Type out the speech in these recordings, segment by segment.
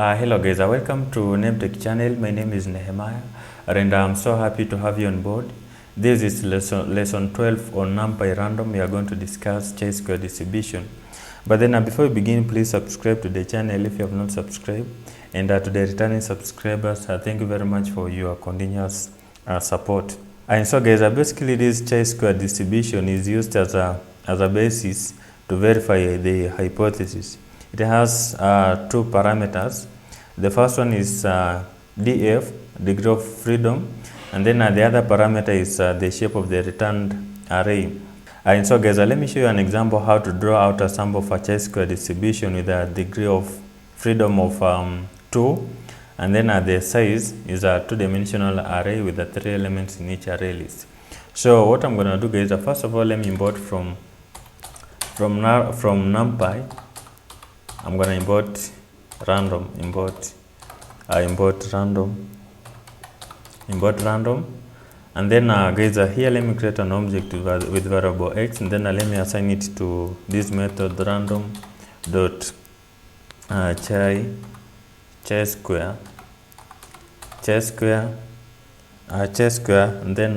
Hello guys, welcome to NumPy channel. My name is Nehemiah and I'm so happy to have you on board. This is lesson 12 on NumPy random. We are going to discuss chi-square distribution. But then before we begin, please subscribe to the channel if you have not subscribed. And to the returning subscribers, thank you very much for your continuous support. And so guys, basically this chi-square distribution is used as a basis to verify the hypothesis. It has two parameters. The first one is df, degree of freedom, and then the other parameter is the shape of the returned array. And so guys, let me show you an example how to draw out a sample for chi-square distribution with a degree of freedom of 2, and then the size is a two-dimensional array with the 3 elements in each array list. So what I'm going to do guys, first of all, let me import from NumPy. I'm going to import random, import random, and then guys, here let me create an object with variable x, and then let me assign it to this method random dot chi square, and then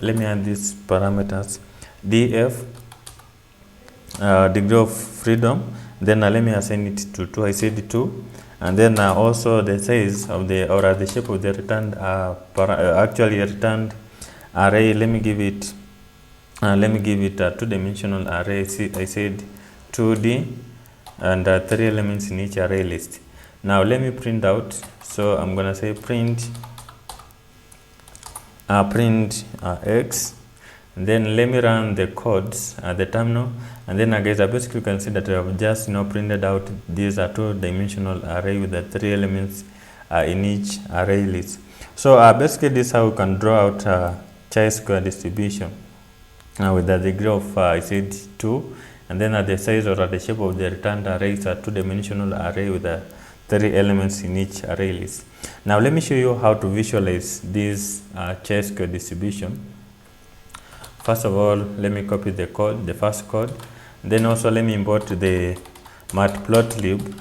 let me add these parameters df, degree of freedom. Then let me assign it to 2. I said 2, and then also the size of the the shape of the returned actually returned array. Let me give it a two-dimensional array. I said 2D and 3 elements in each array list. Now let me print out. So I'm gonna say print x. And then let me run the codes at the terminal, and then guys, basically you can see that I have just printed out these two-dimensional array with the 3 elements in each array list. So basically this is how we can draw out chi-square distribution with the degree of I said 2, and then the size or the shape of the returned array is a two-dimensional array with the 3 elements in each array list. Now let me show you how to visualize this chi-square distribution. First of all, let me copy the code, the first code. Then also let me import the matplotlib.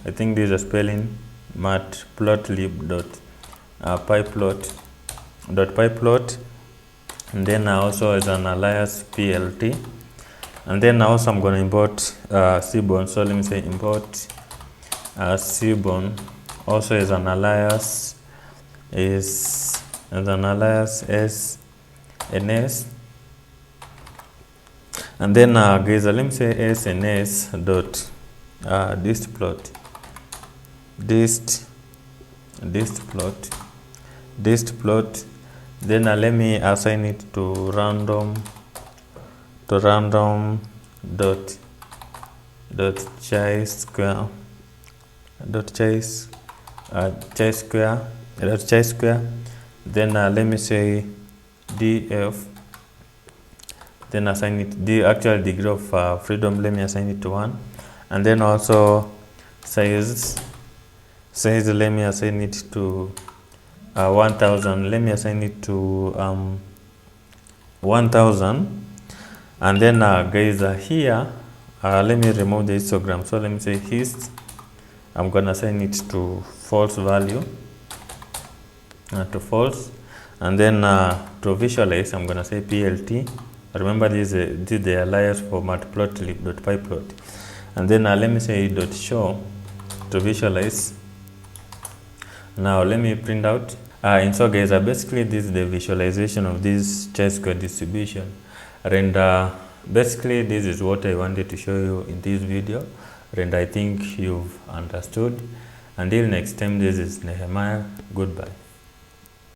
I think this is a spelling matplotlib.pyplot, and then also as an alias plt. And then also I'm going to import seaborn. So let me say import seaborn also as an alias s and s, and then guys, let me say s and s dot distplot. Then let me assign it to random dot chi square. Then let me say df, then assign it the actual degree of freedom. Let me assign it to 1, and then also size let me assign it to 1000. Let me assign it to 1000, and then guys, here let me remove the histogram. So let me say hist. I'm gonna assign it to false value, to false, and then to visualize I'm gonna say plt. Remember this is the alias for matplotlib.pyplot, and then let me say dot show to visualize. Now let me print out. And so guys, basically this is the visualization of this chi-square distribution, and basically this is what I wanted to show you in this video, and I think you've understood. Until next time, this is Nehemiah. Goodbye.